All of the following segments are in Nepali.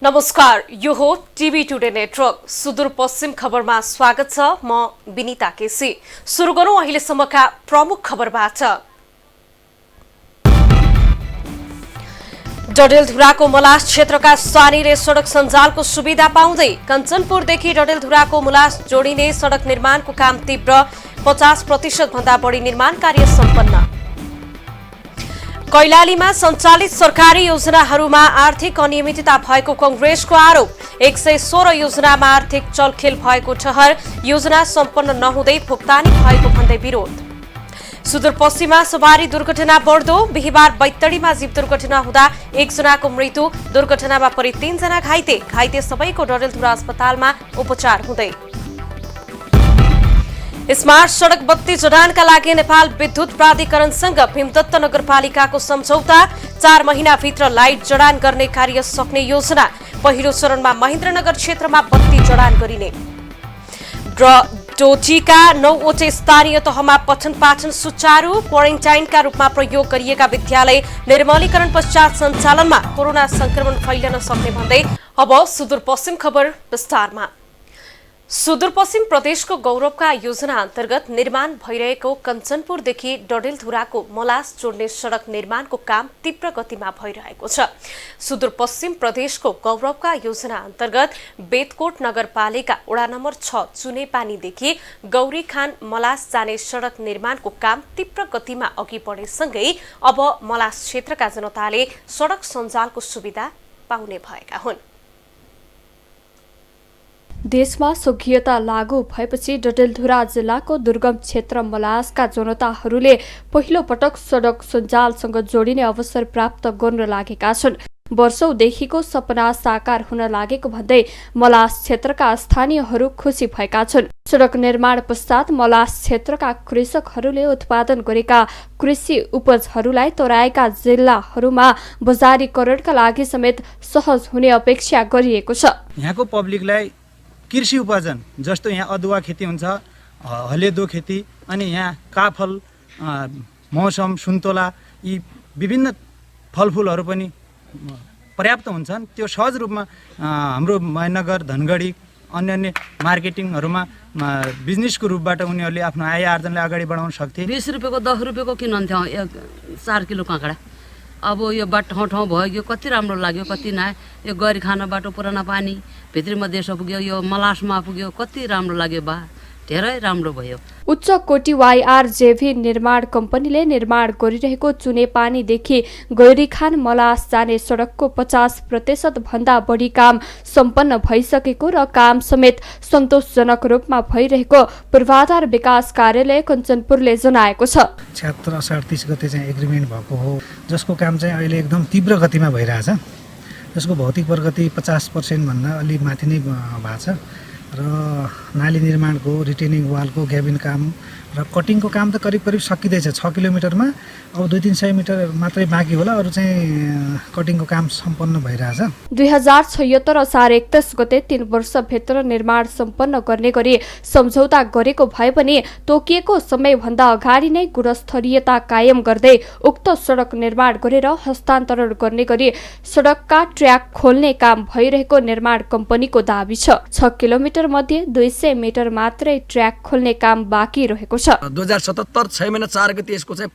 नमस्कार, यो हो टिभी टुडे नेटवर्क सुदूरपश्चिम खबरमा स्वागत छ। म विनिता केसी। सुरु गरौं अहिलेसम्मका प्रमुख खबरबाट। डडेलधुराको मलास क्षेत्रका सानीले सड़क सञ्जालको सुविधा पाउँदै कञ्चनपुरदेखि डडेलधुराको मुलास जोडिने सड़क निर्माणको काम तीव्र, 50% भन्दा बढी निर्माण कार्य सम्पन्न। कैलालीमा सञ्चालित सरकारी योजनाहरूमा आर्थिक अनियमितता भएको कंग्रेसको आरोप। 116 योजनामा आर्थिक चलखेल भएको ठहर, योजना सम्पन्न नहुँदै भुक्तानी भएको भन्दै विरोध। सुदूरपश्चिममा सवारी दुर्घटना बढ्दो, बिहिबार बैतडीमा जीव दुर्घटना हुँदा 1 जनाको मृत्यु, दुर्घटनामा परि 3 जना घाइते सबैको डडेलधुरा अस्पतालमा उपचार हुँदै। स्मार्ट सड़क बत्ती जडानका लागि नेपाल विद्युत प्राधिकरणसँग भीमदत्त नगरपालिकाको सम्झौता। 4 महिनाभित्र लाइट जडान गर्ने कार्य सक्ने योजना। पहिलो चरणमा महेन्द्रनगर क्षेत्रमा बत्ती जडान गरिने। डोटीका 9वटै स्थानीय तहमा पठन पाठन सुचारू, क्वारेन्टाइनका रूपमा प्रयोग गरिएका विद्यालय निर्मलीकरण पश्चात सञ्चालनमा। कोरोना संक्रमण फैलन सक्ने भन्दै अब सुदूरपश्चिम खबर विस्तारमा। सुदूरपश्चिम प्रदेशको गौरवका योजना अन्तर्गत निर्माण भइरहेको कञ्चनपुरदेखि डडेलधुराको मलास जोड्ने सड़क निर्माणको काम तीव्र गतिमा भइरहेको छ। सुदूरपश्चिम प्रदेशको गौरवका योजना अन्तर्गत बेतकोट नगरपालिका वडा नम्बर 6 चुनेपानीदेखि गौरीखान मलास जाने सड़क निर्माणको काम तीव्र गतिमा अघि बढेसँगै अब मलास क्षेत्रका जनताले सड़क सञ्जालको सुविधा पाउने भएका हुन्। देशमा स्वकीयता लागू भएपछि डडेलधुरा जिल्लाको दुर्गम क्षेत्र मलासका जनताहरूले पहिलो पटक सड़क सञ्जालसँग जोडिने अवसर प्राप्त गर्न लागेका छन्। वर्षौंदेखिको सपना साकार हुन लागेको भन्दै मलास क्षेत्रका स्थानीयहरू खुसी भएका छन्। सड़क निर्माण पश्चात मलास क्षेत्रका कृषकहरूले उत्पादन गरेका कृषि उपजहरूलाई तराईका जिल्लाहरूमा बजारीकरणका लागि समेत सहज हुने अपेक्षा गरिएको छ। यहाँको पब्लिकलाई कृषि उपजन जस्तो यहाँ अदुवा खेती हुन्छ, हलेदो खेती, अनि यहाँ काफल, मौसम, सुन्तोला, यी विभिन्न फलफुलहरू पनि पर्याप्त हुन्छन्। त्यो सहज रूपमा हाम्रो महेन्द्रनगर, धनगढी, अन्य मार्केटिङहरूमा बिजनेसको रूपबाट उनीहरूले आफ्नो आय आर्जनलाई अगाडि बढाउन सक्थे। 20 रुपियाँको 10 रुपियाँको किन्थ्यौँ 4 किलो काँक्रा। अब यो बाटो ठाउँ भयो, कति राम्रो लाग्यो, कति नआए। यो गरी खाना बाटो पुराना पानी भित्री मधेस पुग्यो, यो मलासमा पुग्यो, कति राम्रो लाग्यो बा, धेरै राम्रो भयो। उच्च कोटी YRJV निर्माण कम्पनीले निर्माण गरिरहेको चुनेपानीदेखि गौरीखान मलास जाने सड़कको 50% भन्दा बढी काम सम्पन्न भइसकेको र काम समेत सन्तोषजनक रूपमा भइरहेको पूर्वाधार विकास कार्यालय कञ्चनपुरले जनाएको छ। 76 असार 30 गते चाहिँ एग्रिमेन्ट भएको हो, जसको काम चाहिँ अहिले एकदम तीव्र गतिमा भइरहेछ। जसको भौतिक प्रगति 50% भन्दा अलि माथि नै भएको छ र नाली निर्माणको, रिटेनिङ वालको, ग्याबिन काम र कटिङको काम त करिब सकिँदैछ। 6 किलोमिटरमा अब 200-300 मिटर मात्रै बाँकी होला, अरू चाहिँ कटिङको काम सम्पन्न भइरहेछ। 2076 असार 31 गते 3 वर्षभित्र निर्माण सम्पन्न गर्ने गरी सम्झौता गरेको भए पनि तोकिएको समयभन्दा अगाडि नै गुणस्तरीयता कायम गर्दै उक्त सड़क निर्माण गरेर हस्तान्तरण गर्ने गरी सड़कका ट्र्याक खोल्ने काम भइरहेको निर्माण कम्पनीको दाबी छ। 6 किलोमिटर मध्ये 200 मिटर मात्रै ट्र्याक खोल्ने काम बाँकी रहेको छ। 2077 6 महिना 4 गते यसको चाहिँ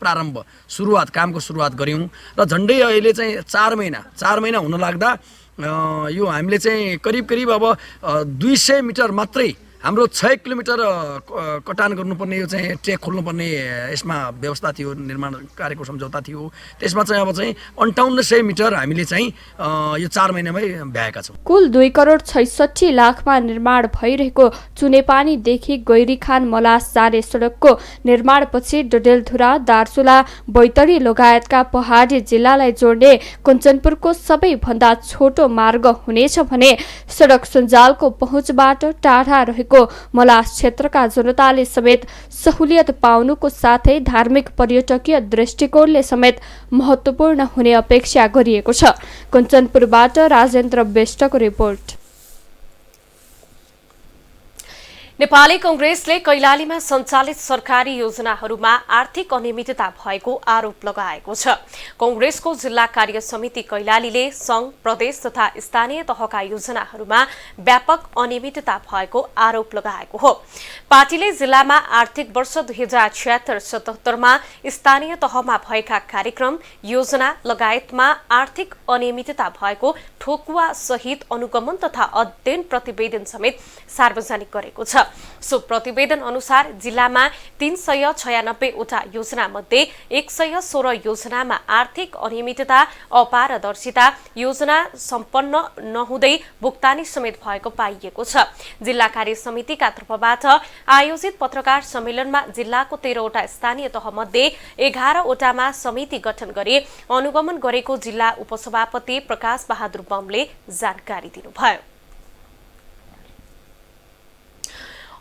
कामको सुरुवात गर्यौं र झन्डै अहिले चाहिँ 4 महिना हुन लाग्दा यो हामीले चाहिँ करिब अब 200 मिटर मात्रै हाम्रो 6 किलोमिटर कटान गर्नुपर्ने, यो चाहिँ ट्र्याक खोल्नुपर्ने यसमा व्यवस्था थियो, निर्माण कार्यको सम्झौता थियो। त्यसमा चाहिँ अब चाहिँ 5800 मिटर हामीले चाहिँ यो 4 महिनामै भ्याएका छौँ। कुल 2 करोड 66 लाखमा निर्माण भइरहेको चुनेपानीदेखि गैरीखान मलास जाने सड़कको निर्माणपछि डडेलधुरा, दार्चुला, बैतडी लगायतका पहाडी जिल्लालाई जोड्ने कञ्चनपुरको सबैभन्दा छोटो मार्ग हुनेछ भने सड़क सञ्जालको पहुँचबाट टाढा रहेको मलास क्षेत्रका जनताले समेत सहुलियत पाउनुको साथै धार्मिक पर्यटकीय दृष्टिकोणले समेत महत्त्वपूर्ण हुने अपेक्षा गरिएको छ। कञ्चनपुरबाट राजेन्द्र बेष्टको रिपोर्ट। नेपाली कंग्रेसले कैलालीमा सञ्चालित सरकारी योजनाहरूमा आर्थिक अनियमितता भएको आरोप लगाएको छ। कंग्रेसको जिल्ला कार्य समिति कैलालीले संघ, प्रदेश तथा स्थानीय तहका योजनाहरूमा व्यापक अनियमितता भएको आरोप लगाएको हो। पार्टीले जिल्लामा आर्थिक वर्ष 2076-77मा स्थानीय तहमा भएका कार्यक्रम, योजना लगायतमा आर्थिक अनियमितता भएको ठोकुवा सहित अनुगमन तथा अध्ययन प्रतिवेदन समेत सार्वजनिक गरेको छ। सो प्रतिवेदन अनुसार जिल्लामा 396 वटा योजना मध्ये 116 योजनामा आर्थिक अनियमितता, अपारदर्शिता, योजना सम्पन्न नहुँदै भुक्तानी समेत भएको पाइएको छ। जिल्ला कार्य समितिका तर्फबाट आयोजित पत्रकार सम्मेलनमा जिल्लाको 13 वटा स्थानीय तह मध्ये 11 वटामा समिति गठन गरी अनुगमन गरेको जिल्ला उपसभापति प्रकाश बहादुर बमले जानकारी दिनुभयो।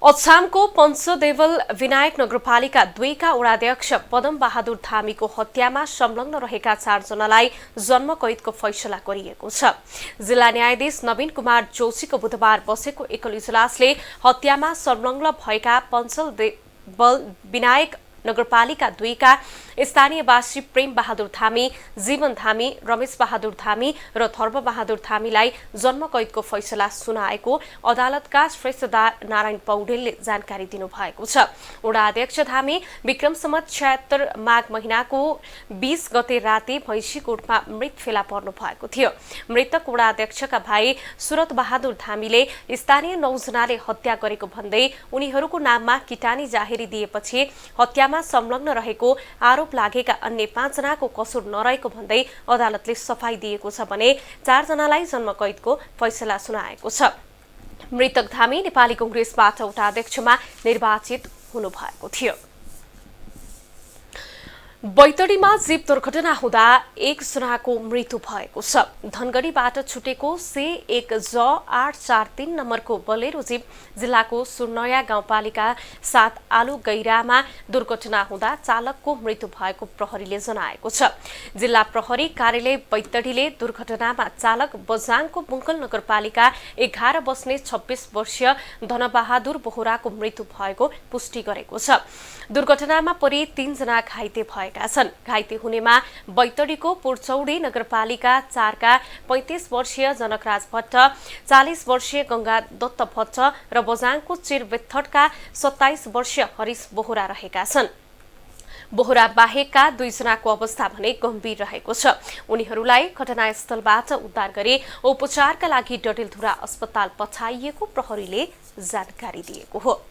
अछामको पञ्चदेवल विनायक नगरपालिका 2 का वडाध्यक्ष पदम बहादुर धामीको हत्यामा संलग्न रहेका 4 जनालाई जन्मकैदको फैसला गरिएको छ। जिल्ला न्यायाधीश नवीन कुमार जोशीको बुधबार बसेको एकल इजलासले हत्यामा संलग्न भएका पञ्चदेवल विनायक नगरपालिका 2 का स्थानीयवासी प्रेम बहादुर धामी, जीवन धामी, रमेश बहादुर धामी र थर्ब बहादुर धामीलाई जन्मकैदको फैसला सुनाएको अदालतका श्रेष्ठदार नारायण पौडेलले जानकारी दिनुभएको छ। वडा अध्यक्ष धामी विक्रम सम्वत 76 माघ महिनाको 20 गते राति भैँसीकोटमा मृत फेला पर्नु भएको थियो। मृतक वडा अध्यक्षका भाइ सुरत बहादुर धामीले स्थानीय 9 जनाले हत्या गरेको भन्दै उनीहरूको नाममा किटानी जाहेरी दिएपछि हत्यामा संलग्न रहेको आरोप लागेका अन्य 5 जनाको कसुर नरहेको भन्दै अदालतले सफाई दिएको छ भने 4 जनालाई जन्मकैदको फैसला सुनाएको छ। मृतक धामी नेपाली कंग्रेसबाट वटा अध्यक्षमा निर्वाचित हुनुभएको थियो। बैतडीमा जीप दुर्घटना हुँदा 1 जनाको मृत्यु भएको छ। धनगढीबाट छुटेको C1J843 नम्बरको बलेरो जीप जिल्लाको सुर्नया गाउँपालिका 7 आलु गैरामा दुर्घटना हुँदा चालकको मृत्यु भएको प्रहरीले जनाएको छ। जिल्ला प्रहरी कार्यालय बैतडीले दुर्घटनामा चालक बजाङको बुङ्कल नगरपालिका 11 बस्ने 26 वर्षीय धनबहादुर बोहराको मृत्यु भएको पुष्टि गरेको छ। दुर्घटनामा परि 3 जना घाइते भएका छन्। घाइते हुनेमा बैतडीको पुरचौडी नगरपालिका 4 का 35 वर्षीय जनकराज भट्ट, 40 वर्षीय गंगा दत्त भट्ट र बजाङको चिरबेथडका 27 वर्षीय हरिश बोहरा रहेका छन्। बोहरा बाहेकका 2 जनाको अवस्था भने गम्भीर रहेको छ। उनीहरूलाई घटनास्थलबाट उद्धार गरी उपचारका लागि डडेलधुरा अस्पताल पठाइएको प्रहरीले जानकारी दिएको हो।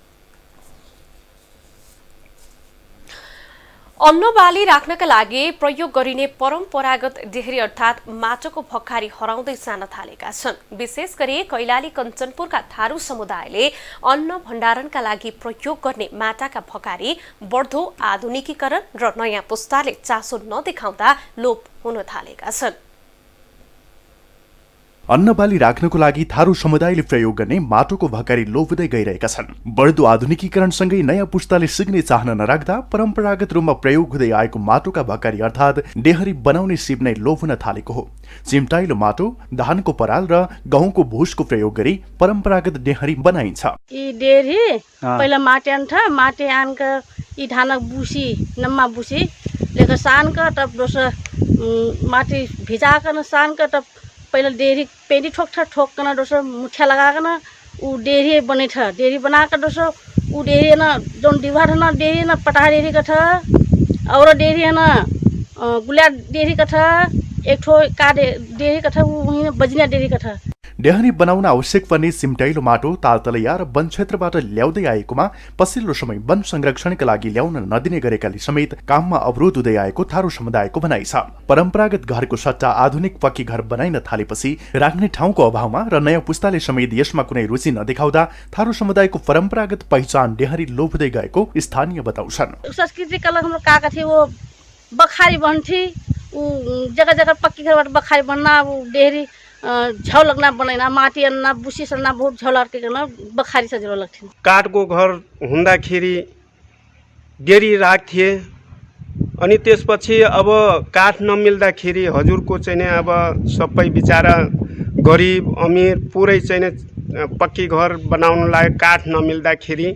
अन्नबाली राख्नका लागि प्रयोग गरिने परम्परागत डेहरी अर्थात माटोको भक्कारी हराउँदै जान थालेका छन्। विशेष गरी कैलाली कञ्चनपुरका थारू समुदायले अन्न भण्डारणका लागि प्रयोग गर्ने माटाका भक्कारी बढ्दो आधुनिकीकरण र नयाँ पुस्ताले चासो नदेखाउँदा लोप हुन थालेका छन्। अन्नबाली राख्नको लागि थारू समुदायले प्रयोग गर्ने माटोको भक्कारी लोप हुँदै गइरहेका छन्। बढ्दो आधुनिकीकरणसँगै नयाँ पुस्ताले सिक्ने चाहना नराख्दा परम्परागत रूपमा प्रयोग हुँदै आएको माटोका भक्कारी अर्थात् डेहरी बनाउने सिप नै लोप हुन थालेको हो। चिम्टाइलो माटो, धानको पराल र गहुँको भुसको प्रयोग गरी परम्परागत डेहरी बनाइन्छ। यी डेहरी पहिला माटे आन्था माटे आनक यी धानक बुसी नम्मा बुसी लेख सान का तब दोसर माटी भिजाकन सान का तब पहले डेहरी पेंडी ठोकना दोसर मुठिया लगाकन उ डेहरी बने था। डेहरी बनाकर दोसर उ डेहरी ना जोन दीवार है ना डेहरी ना पटा डेहरी का था और डेहरी है ना गुलिया डेहरी का था। एक ठो का डेहरी का था वो बजना डेहरी का था। डेहरी बनाउन आवश्यक पर्ने सिम्टाइलो माटो तालतलैया र वन क्षेत्रबाट ल्याउँदै आएकोमा पछिल्लो समय वन संरक्षणका लागि ल्याउन नदिने गरेकाले समेत काममा अवरोध हुँदै आएको थारू समुदायको भनाइ छ। परम्परागत घरको सट्टा आधुनिक पक्की घर बनाइन थालेपछि राख्ने ठाउँको अभावमा र नयाँ पुस्ताले समेत यसमा कुनै रुचि नदेखाउँदा थारू समुदायको परम्परागत पहिचान डेहरी लोप हुँदै गएको स्थानीय बताउँछन्। संस्कृति कला हाम्रो काका थिए वो बखारी बन्थी उ जगह जगह पक्की घरबाट बखारी बन्ना उ डेहरी झ्याउ लाग्न बनाइन माटी अन्ना बुसी सन्ना बहुत झ्याउ लाग्न बखारी सजिलो लाग्थ्यो। काठको घर हुँदाखेरि डेहरी राख्थे अनि त्यसपछि अब काठ नमिल्दाखेरि हजुरको चाहिँ अब सबै बिचारा गरिब अमीर पुरै चाहिँ पक्की घर बनाउनलाई काठ नमिल्दाखेरि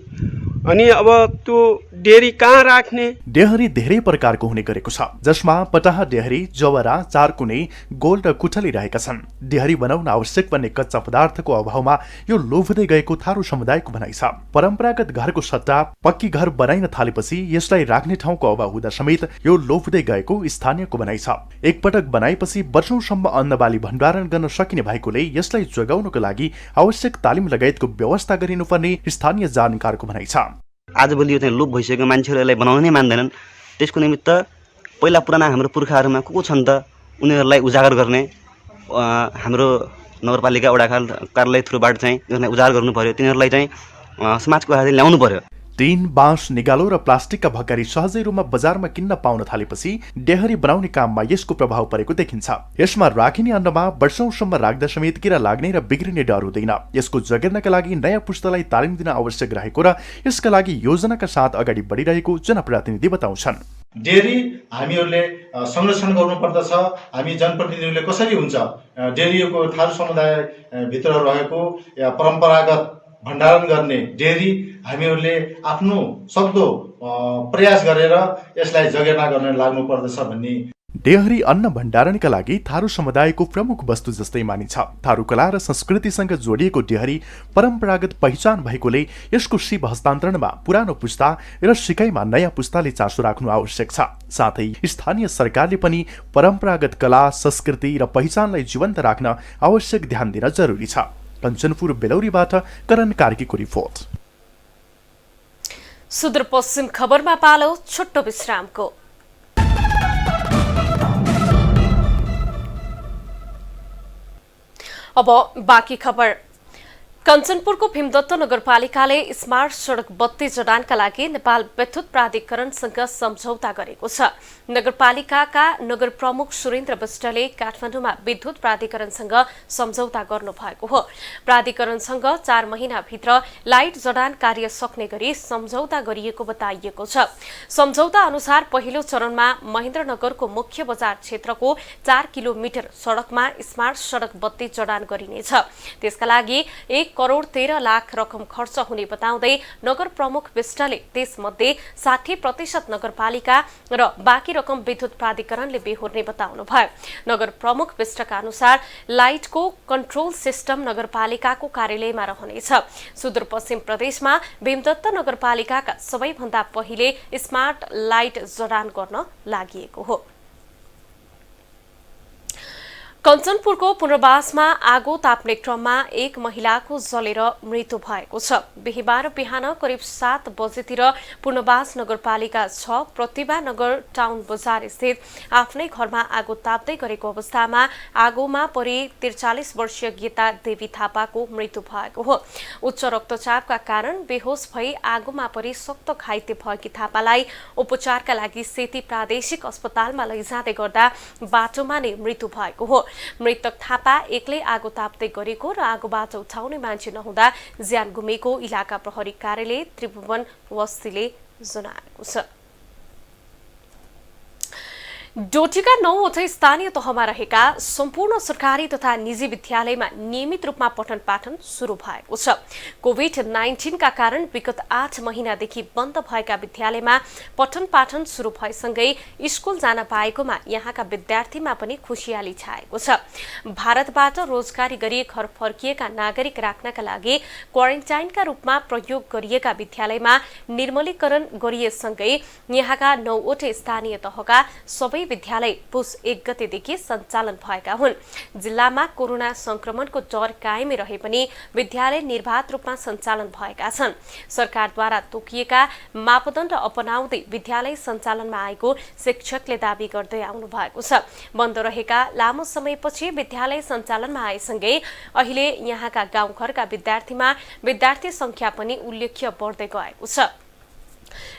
अनि अब त्यो डेरी कहाँ राख्ने? डेहरी धेरै प्रकारको हुने गरेको छ, जसमा पटाहा डेहरी, जवरा, चारकुने, गोल र कुठली रहेका छन्। डेहरी बनाउन आवश्यक पर्ने कच्चा पदार्थको अभावमा यो लोभ्दै गएको थारू समुदायको भनाइ छ। परम्परागत घरको सट्टा पक्की घर बनाइन थालेपछि यसलाई राख्ने ठाउँको अभाव हुँदा समेत यो लोभ्दै गएको स्थानीयको भनाइ छ। एकपटक बनाएपछि वर्षौंसम्म अन्नबाली भण्डारण गर्न सकिने भएकोले यसलाई जोगाउनको लागि आवश्यक तालिम लगायतको व्यवस्था गरिनुपर्ने स्थानीय जानकारको भनाइ छ। आजभोलि यो चाहिँ लोप भइसकेको मान्छेहरू यसलाई बनाउन नै मान्दैनन्। त्यसको निमित्त पहिला पुराना हाम्रो पुर्खाहरूमा को छन् त उनीहरूलाई उजागर गर्ने हाम्रो नगरपालिका वडा कार्यालय थ्रुबाट चाहिँ उजागर गर्नु पर्यो। तिनीहरूलाई चाहिँ समाजको हातले ल्याउनु पर्यो। टिन, बाँस, निगालो र प्लास्टिकका भकारी सहजै रूपमा बजारमा किन्न पाउन थालेपछि डेहरी बनाउने काममा यसको प्रभाव परेको देखिन्छ। यसमा राखिने अन्नमा वर्षौंसम्म राख्दा समेत किरा लाग्ने र बिग्रिने डर हुँदैन। यसको जगेर्नका लागि नयाँ पुस्तालाई तालिम दिन आवश्यक रहेको र यसका लागि योजनाका साथ अगाडि बढिरहेको जनप्रतिनिधि बताउँछन्। डेरी हामीहरूले संरक्षण गर्नुपर्दछ। हामी जनप्रतिनिधिहरूले कसरी हुन्छ डेरीको थारू समुदायभित्र रहेको या परम्परागत भण्डारण गर्ने डेरी हामीहरूले आफ्नो सक्दो प्रयास गरेर यसलाई जगेर्ना गर्न लाग्नुपर्दछ भन्ने। डेहरी अन्न भण्डारणका लागि थारू समुदायको प्रमुख वस्तु जस्तै मानिन्छ। थारू कला र संस्कृतिसँग जोडिएको डेहरी परम्परागत पहिचान भएकोले यसको सिप हस्तान्तरणमा पुरानो पुस्ता र सिकाइमा नयाँ पुस्ताले चासो राख्नु आवश्यक छ। साथै स्थानीय सरकारले पनि परम्परागत कला, संस्कृति र पहिचानलाई जीवन्त राख्न आवश्यक ध्यान दिन जरुरी छ। कञ्चनपुर बेलौरीबाट करण कार्कीको रिपोर्ट। सुदूरपश्चिम खबरमा पालो छोटो विश्रामको। अब बाँकी खबर। कञ्चनपुरको भीमदत्त नगरपालिकाले स्मार्ट सडक बत्ती जडानका लागि नेपाल विद्युत प्राधिकरणसँग सम्झौता गरेको छ। नगरपालिकाका नगर प्रमुख सुरेन्द्र विष्टले काठमाडौँमा विद्युत प्राधिकरणसँग सम्झौता गर्नुभएको हो। प्राधिकरणसँग 4 महिनाभित्र लाइट जडान कार्य सक्ने गरी सम्झौता गरिएको बताइएको छ। सम्झौता अनुसार पहिलो चरणमा महेन्द्रनगरको मुख्य बजार क्षेत्रको 4 किलोमिटर सडकमा स्मार्ट सडक बत्ती जडान गरिनेछ। त्यसका लागि 1,13,00,000 रकम खर्च हुने बताउँदै नगर प्रमुख विष्टले त्यसमध्ये 60% नगरपालिका र बाँकी रकम विद्युत प्राधिकरणले बेहोर्ने बताउनुभयो। नगर प्रमुख विष्टका अनुसार लाइटको कन्ट्रोल सिस्टम नगरपालिकाको कार्यालयमा रहनेछ। सुदूरपश्चिम प्रदेशमा भीमदत्त नगरपालिकाका सबैभन्दा पहिले स्मार्ट लाइट जडान गर्न लागि हो। कञ्चनपुरको पुनर्वासमा आगो ताप्ने क्रममा एक महिलाको जलेर मृत्यु भएको छ। बिहीबार बिहान करिब 7 बजेतिर पुनर्वास नगरपालिका 6 प्रतिभा नगर टाउन बजार स्थित आफ्नै घरमा आगो ताप्दै गरेको अवस्थामा आगोमा परि 43 वर्षीय गीता देवी थापाको मृत्यु भएको हो। उच्च रक्तचापका कारण बेहोस भई आगोमा परि सख्त घाइते भएकी थापालाई उपचारका लागि सेती प्रादेशिक अस्पतालमा लैजाँदै गर्दा बाटोमा नै मृत्यु भएको हो। मृतक थापा एक्लै आगो ताप्दै गरेको र आगोबाट उठाउने मान्छे नहुँदा ज्यान गुमेको इलाका प्रहरी कार्यालय त्रिभुवन वस्तीले जनाएको छ। डोटीका 9वटा स्थानीय तहमा रहेका सम्पूर्ण सरकारी तथा निजी विद्यालयमा नियमित रूपमा पठन पाठन सुरु भएको छ। कोभिड-19 का कारण विगत 8 महिनादेखि बन्द भएका विद्यालयमा पठन पाठन सुरु भएसँगै स्कुल जान पाएकोमा यहाँका विद्यार्थीमा पनि खुशियाली छाएको छ। भारतबाट रोजगारी गरी घर फर्किएका नागरिक राख्नका लागि क्वारेन्टाइनका रूपमा प्रयोग गरिएका विद्यालयमा निर्मलीकरण गरिएसँगै यहाँका 9वटा स्थानीय तहका सबै विद्यालय पुस 1 गतेदेखि सञ्चालन भएका हुन्। जिल्लामा कोरोना संक्रमणको डर कायमै रहे पनि विद्यालय निर्बाध रूपमा सञ्चालन भएका छन्। सरकारद्वारा तोकिएका मापदण्ड अपनाउँदै विद्यालय सञ्चालनमा आएको शिक्षकले दावी गर्दै आउनु भएको छ। बन्द रहेका लामो समयपछि विद्यालय सञ्चालनमा आएसँगै अहिले यहाँका गाउँघरका विद्यार्थी संख्या पनि उल्लेख्य बढ्दै गएको छ।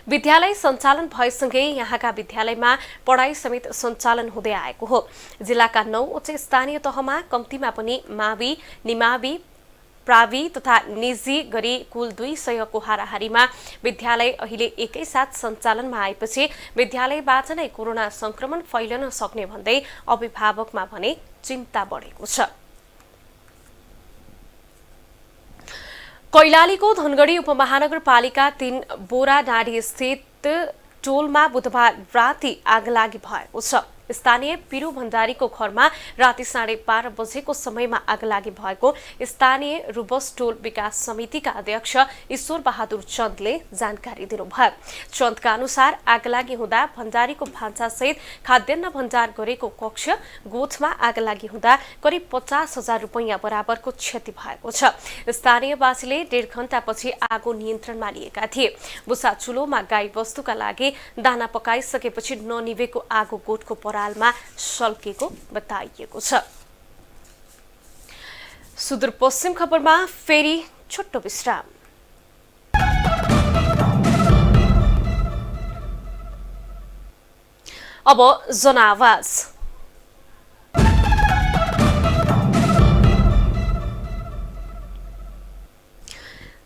विद्यालय सञ्चालन भएसँगै यहाँका विद्यालयमा पढाइ समेत सञ्चालन हुँदै आएको हो। जिल्लाका 9वटा स्थानीय तहमा कम्तीमा पनि मावि, निमावि, प्रावि तथा निजी गरी कुल 200 को हाराहारीमा विद्यालय अहिले एकैसाथ सञ्चालनमा आएपछि विद्यालयबाट नै कोरोना संक्रमण फैलन सक्ने भन्दै अभिभावकमा भने चिन्ता बढेको छ। कैलालीको धनगढी उपमहानगरपालिका 3 बोरा डाँडी स्थित टोलमा बुधबार राति आगलागी भएको छ। स्थानीय पिरु भण्डारीको घरमा राति 12:30 बजेको समयमा आगलागी भएको स्थानीय रुबस टोल विकास समितिका अध्यक्ष ईश्वर बहादुर चन्दले जानकारी दिनुभयो। चन्दका अनुसार आगलागी हुँदा भण्डारीको भान्सासहित खाद्यान्न भण्डार गरेको कक्ष गोठमा आगलागी हुँदा करिब 50,000 रुपैयाँ बराबरको क्षति भएको छ। स्थानीयवासीले 1.5 घण्टापछि आगो नियन्त्रणमा लिएका थिए। बुसा चुलोमा गाई वस्तुका लागि दाना पकाइसकेपछि ननिभेको आगो गोठको परालमा सल्केको बताइएको छ। सुदूरपश्चिम खबरमा फेरि छोटो विश्राम। अब जनआवाज।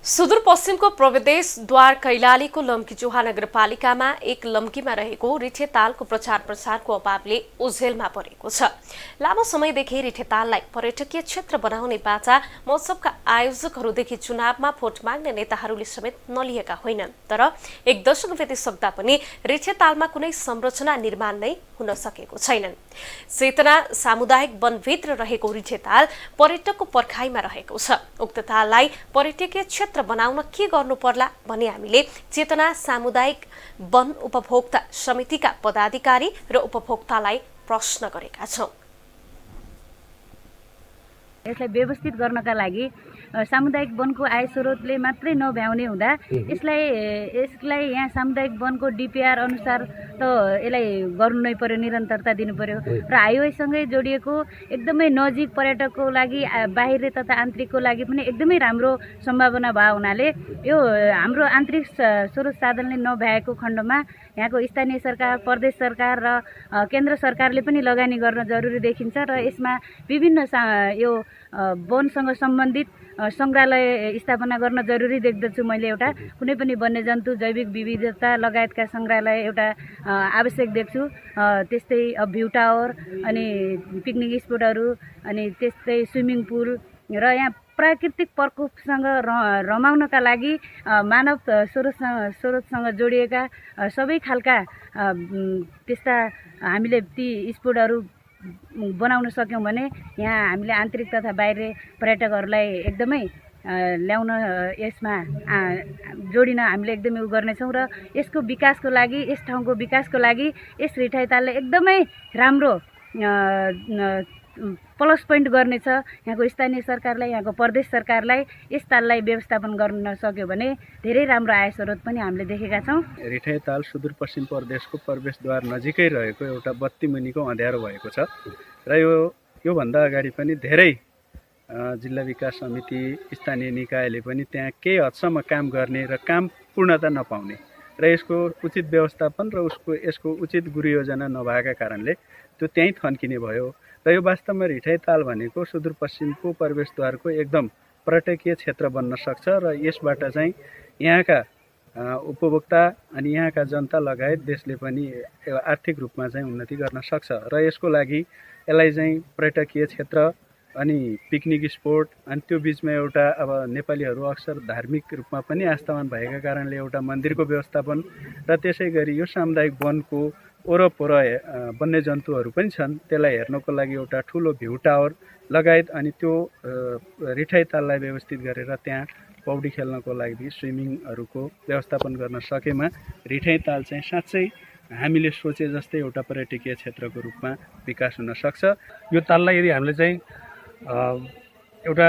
सुदूरपश्चिमको प्रवेशद्वार कैलालीको लम्कीचोहा नगरपालिकामा एक लम्कीमा रहेको रिठे तालको प्रचार प्रसारको अभावले ओझेलमा परेको छ। लामो समयदेखि रिठे ताललाई पर्यटकीय क्षेत्र बनाउने बाचा महोत्सवका आयोजकहरूदेखि चुनावमा भोट माग्ने नेताहरूले समेत नलिएका होइनन्। तर 1 दशक बितिसक्दा पनि रिठे तालमा कुनै संरचना निर्माण नै हुन सकेको छैनन्। चेतना सामुदायिक वनभित्र रहेको रिठे ताल पर्यटकको पर्खाइमा रहेको छ। उक्त ताललाई पर्यटकीय क्षेत्र बनाउन के गर्नु पर्ला भने हामीले चेतना सामुदायिक वन उपभोक्ता समितिका पदाधिकारी र उपभोक्तालाई प्रश्न गरेका छौं। यसलाई व्यवस्थित गर्नका लागि सामुदायिक वनको आय स्रोतले मात्रै नभ्याउने हुँदा यसलाई यहाँ सामुदायिक वनको डिपिआर अनुसार त यसलाई गर्नु नै पर्यो, निरन्तरता दिनु पर्यो र हाइवेसँगै जोडिएको एकदमै नजिक पर्यटकको लागि बाहिर तथा आन्तरिकको लागि पनि एकदमै राम्रो सम्भावना भएको हुनाले यो हाम्रो आन्तरिक स्रोत साधनले नभ्याएको खण्डमा यहाँको स्थानीय सरकार, प्रदेश सरकार र केन्द्र सरकारले पनि लगानी गर्न जरुरी देखिन्छ र यसमा विभिन्न यो वनसँग सम्बन्धित संग्रहालय स्थापना गर्न जरुरी देख्दछु। मैले एउटा कुनै पनि वन्यजन्तु, जैविक विविधता लगायतका संग्रहालय एउटा आवश्यक देख्छु। त्यस्तै भ्यू टावर अनि पिकनिक स्पोटहरू अनि त्यस्तै स्विमिङ पुल र यहाँ प्राकृतिक प्रकोपसँग रमाउनका लागि मानव स्रोतसँग जोडिएका सबै खालका त्यस्ता हामीले ती स्पोटहरू बनाउन सक्यौं भने यहाँ हामीले आन्तरिक तथा बाहिर पर्यटकहरूलाई एकदमै ल्याउन यसमा जोडिन हामीले एकदमै गर्नेछौँ र यसको विकासको लागि, यस ठाउँको विकासको लागि यस रिठाई तालले एकदमै राम्रो प्लस पोइन्ट गर्नेछ। यहाँको स्थानीय सरकारलाई, यहाँको प्रदेश सरकारलाई यस ताललाई व्यवस्थापन गर्न सक्यो भने धेरै राम्रो आय स्रोत पनि हामीले देखेका छौँ। रिठाई ताल सुदूरपश्चिम प्रदेशको प्रवेशद्वार नजिकै रहेको एउटा बत्ती मुनिको अँध्यारो भएको छ र योभन्दा अगाडि पनि धेरै जिल्ला विकास समिति, स्थानीय निकायले पनि त्यहाँ केही हदसम्म काम गर्ने र काम पूर्णता नपाउने र यसको उचित व्यवस्थापन र यसको उचित गुरुयोजना नभएका कारणले त्यो त्यहीँ थन्किने भयो र यो वास्तवमा रिठाई ताल भनेको सुदूरपश्चिमको प्रवेशद्वारको एकदम पर्यटकीय क्षेत्र बन्न सक्छ र यसबाट चाहिँ यहाँका उपभोक्ता अनि यहाँका जनता लगायत देशले पनि आर्थिक रूपमा चाहिँ उन्नति गर्न सक्छ र यसको लागि यसलाई चाहिँ पर्यटकीय क्षेत्र अनि पिकनिक स्पोट अनि त्यो बिचमा एउटा अब नेपालीहरू अक्सर धार्मिक रूपमा पनि आस्थावान भएका कारणले एउटा मन्दिरको व्यवस्थापन र त्यसै गरी यो सामुदायिक वनको वरपर वन्यजन्तुहरू पनि छन्, त्यसलाई हेर्नको लागि एउटा ठुलो भ्यू टावर लगायत अनि त्यो रिठाई ताललाई व्यवस्थित गरेर त्यहाँ पौडी खेल्नको लागि स्विमिङहरूको व्यवस्थापन गर्न सकेमा रिठाई ताल चाहिँ साँच्चै हामीले सोचे जस्तै एउटा पर्यटकीय क्षेत्रको रूपमा विकास हुन सक्छ। यो ताललाई यदि हामीले चाहिँ एउटा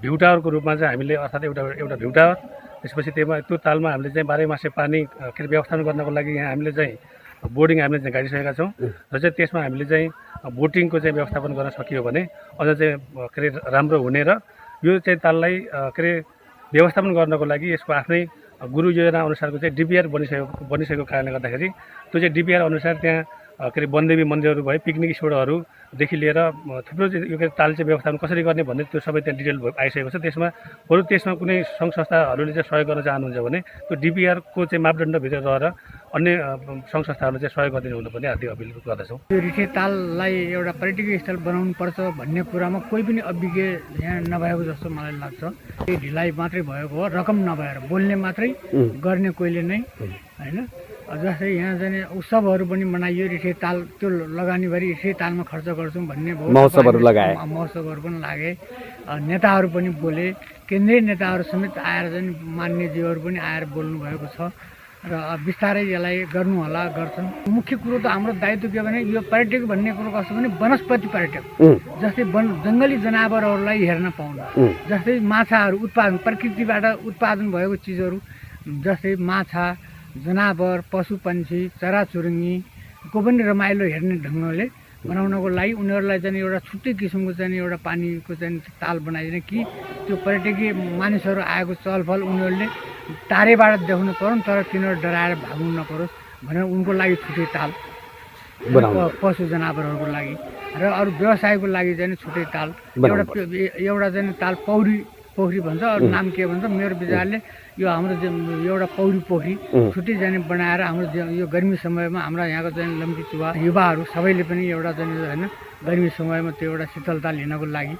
भ्यू टावरको रूपमा चाहिँ हामीले अर्थात् एउटा भ्यू टावर, त्यसपछि त्यो तालमा हामीले चाहिँ बाह्रैमासे पानी व्यवस्थापन गर्नको लागि यहाँ हामीले चाहिँ बोर्डिङ हामीले चाहिँ गाडिसकेका छौँ र चाहिँ त्यसमा हामीले चाहिँ बोटिङको चाहिँ व्यवस्थापन गर्न सकियो भने अझ चाहिँ राम्रो हुने र यो चाहिँ ताललाई व्यवस्थापन गर्नको लागि यसको आफ्नै गुरु योजना अनुसारको चाहिँ डिपिआर बनिसकेको कारणले गर्दाखेरि त्यो चाहिँ डिपिआर अनुसार त्यहाँ वनदेवी मन्दिरहरू भयो, पिकनिक स्पोटहरूदेखि लिएर थुप्रो यो ताल चाहिँ व्यवस्थापन कसरी गर्ने भन्ने त्यो सबै त्यहाँ डिटेल आइसकेको छ। त्यसमा कुनै सङ्घ संस्थाहरूले चाहिँ सहयोग गर्न चाहनुहुन्छ भने त्यो डिपिआरको चाहिँ मापदण्डभित्र रहेर अन्य सङ्घ संस्थाहरूले चाहिँ सहयोग गरिदिनु हुनुपर्ने आदि अपिल गर्दछौँ। यो रिठे ताललाई एउटा पर्यटकीय स्थल बनाउनु पर्छ भन्ने कुरामा कोही पनि अभिज्ञ यहाँ नभएको जस्तो मलाई लाग्छ। यो ढिलाइ मात्रै भएको हो, रकम नभएर बोल्ने मात्रै गर्ने कोहीले नै होइन। जस्तै यहाँ जाने उत्सवहरू पनि मनाइयो, रिठे ताल त्यो लगानीभरि रिठे तालमा खर्च गर्छौँ भन्ने भयो, महोत्सवहरू पनि लागे, नेताहरू पनि बोले, केन्द्रीय नेताहरू समेत आएर चाहिँ मान्यज्यूहरू पनि आएर बोल्नु भएको छ र बिस्तारै यसलाई गर्नु होला, गर्छन्। मुख्य कुरो त हाम्रो दायित्व के भने यो पर्यटक भन्ने कुरो कस्तो भने वनस्पति पर्यटक, जस्तै जङ्गली जनावरहरूलाई हेर्न पाउनु, जस्तै माछाहरू उत्पादन प्रकृतिबाट उत्पादन भएको चिजहरू जस्तै माछा, जनावर, पशु पन्छी, चराचुरुङ्गीको पनि रमाइलो हेर्ने ढङ्गले बनाउनको लागि उनीहरूलाई चाहिँ एउटा छुट्टै किसिमको चाहिँ एउटा पानीको चाहिँ ताल बनाइदिने कि त्यो पर्यटकीय मानिसहरू आएको चलफल उनीहरूले टाढेबाट देख्नु परोस् तर तिनीहरू डराएर भाग्नु नपरोस् भनेर उनको लागि छुट्टै ताल, पशु जनावरहरूको लागि र अरू व्यवसायको लागि चाहिँ छुट्टै ताल, एउटा चाहिँ ताल पोखरी भन्छ, अरू नाम के भन्छ मेरो विचारले यो हाम्रो एउटा पौडी पोखरी छुट्टै जाने बनाएर हाम्रो यो गर्मी समयमा हाम्रा यहाँको चाहिँ लम्की चुवा युवाहरू सबैले पनि एउटा चाहिँ होइन गर्मी समयमा त्यो एउटा शीतलता लिनको लागि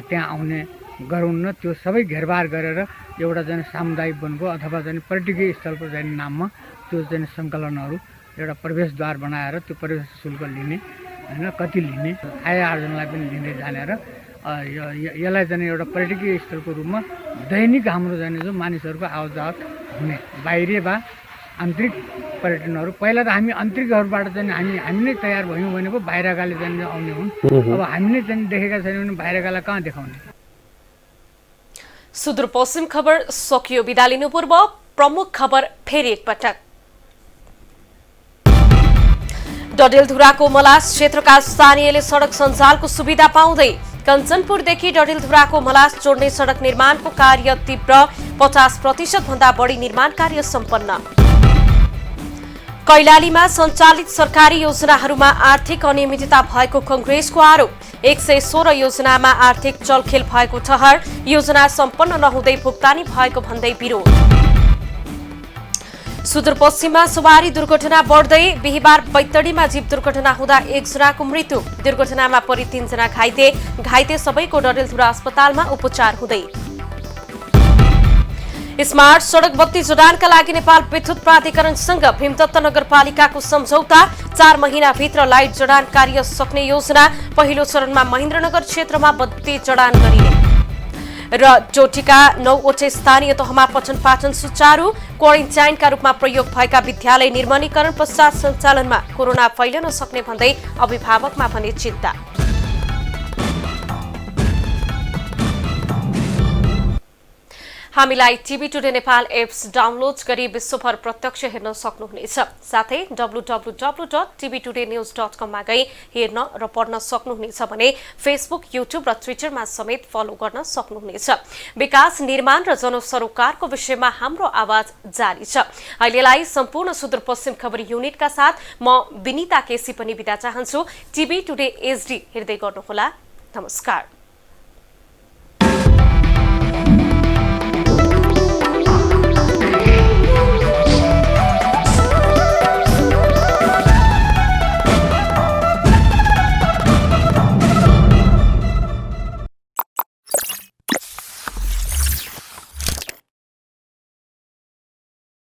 त्यहाँ आउने गरौँ न। त्यो सबै घेरबार गरेर एउटा चाहिँ सामुदायिक वनको अथवा चाहिँ पर्यटकीय स्थलको चाहिँ नाममा त्यो चाहिँ सङ्कलनहरू एउटा प्रवेशद्वार बनाएर त्यो प्रवेश शुल्क लिने होइन, कति लिने, आय आर्जनलाई पनि लिँदै जानेर यसलाई चाहिँ एउटा पर्यटकीय स्थलको रूपमा दैनिक हाम्रो जाने जो मानिसहरूको आवजावत हुने बाहिरी वा आन्तरिक पर्यटनहरू। पहिला त हामी आन्तरिकहरूबाट चाहिँ हामी नै तयार भयौँ भने पो बाहिरकाले चाहिँ आउने हुन्। अब हामीले चाहिँ देखेका छैनौँ भने बाहिरकालाई कहाँ देखाउने। सुदूरपश्चिम खबर सकियो। बिदा लिनु पूर्व प्रमुख खबर फेरि एकपटक। डडेलधुराको मलास क्षेत्रका स्थानीयले सडक सञ्जालको सुविधा पाउँदै कञ्चनपुरदेखि डडेलधुराको मलास जोड्ने सडक निर्माणको कार्य तीव्र, 50% भन्दा बढी निर्माण कार्य सम्पन्न। कैलालीमा सञ्चालित सरकारी योजनाहरूमा आर्थिक अनियमितता भएको कंग्रेसको आरोप। 116 योजनामा आर्थिक चलखेल भएको ठहर, योजना सम्पन्न नहुँदै भुक्तानी भएको भन्दै विरोध। सुदूरपश्चिममा सवारी दुर्घटना बढ्दै, बिहिबार बैतडीमा जीव दुर्घटना हुँदा 1 जनाको मृत्यु, दुर्घटनामा परि 3 जना घाइते सबैको डडेलधुरा अस्पतालमा उपचार हुँदै। स्मार्ट सडक बत्ती जडानका लागि नेपाल विद्युत प्राधिकरणसँग भीमदत्त नगरपालिकाको सम्झौता, 4 महिनाभित्र लाइट जडान कार्य सक्ने योजना, पहिलो चरणमा महेन्द्रनगर क्षेत्रमा बत्ती जडान गरिने। र जोटीका 9वटै स्थानीय तहमा पठन पाठन सुचारू, क्वारेन्टाइनका रूपमा प्रयोग भएका विद्यालय निर्मलीकरण पश्चात सञ्चालनमा कोरोना फैलन सक्ने भन्दै अभिभावकमा भने चिन्ता। हामीलाई TV today Nepal apps download गरी विश्वभर प्रत्यक्ष हेर्न सक्नुहुनेछ। साथै www.tvtoday.news.com मा गई हेर्न र पढ्न सक्नुहुनेछ भने फेसबुक, युट्युब र ट्विटरमा समेत फलो गर्न सक्नुहुनेछ। विकास, निर्माण र जनसरोकारको विषयमा हाम्रो आवाज जारी छ। अहिलेलाई सम्पूर्ण सुदूरपश्चिम खबर युनिटका साथ म विनिता केसी पनि बिदा चाहन्छु। टिभी टुडे एचडी हेर्दै गर्नुहोला। नमस्कार।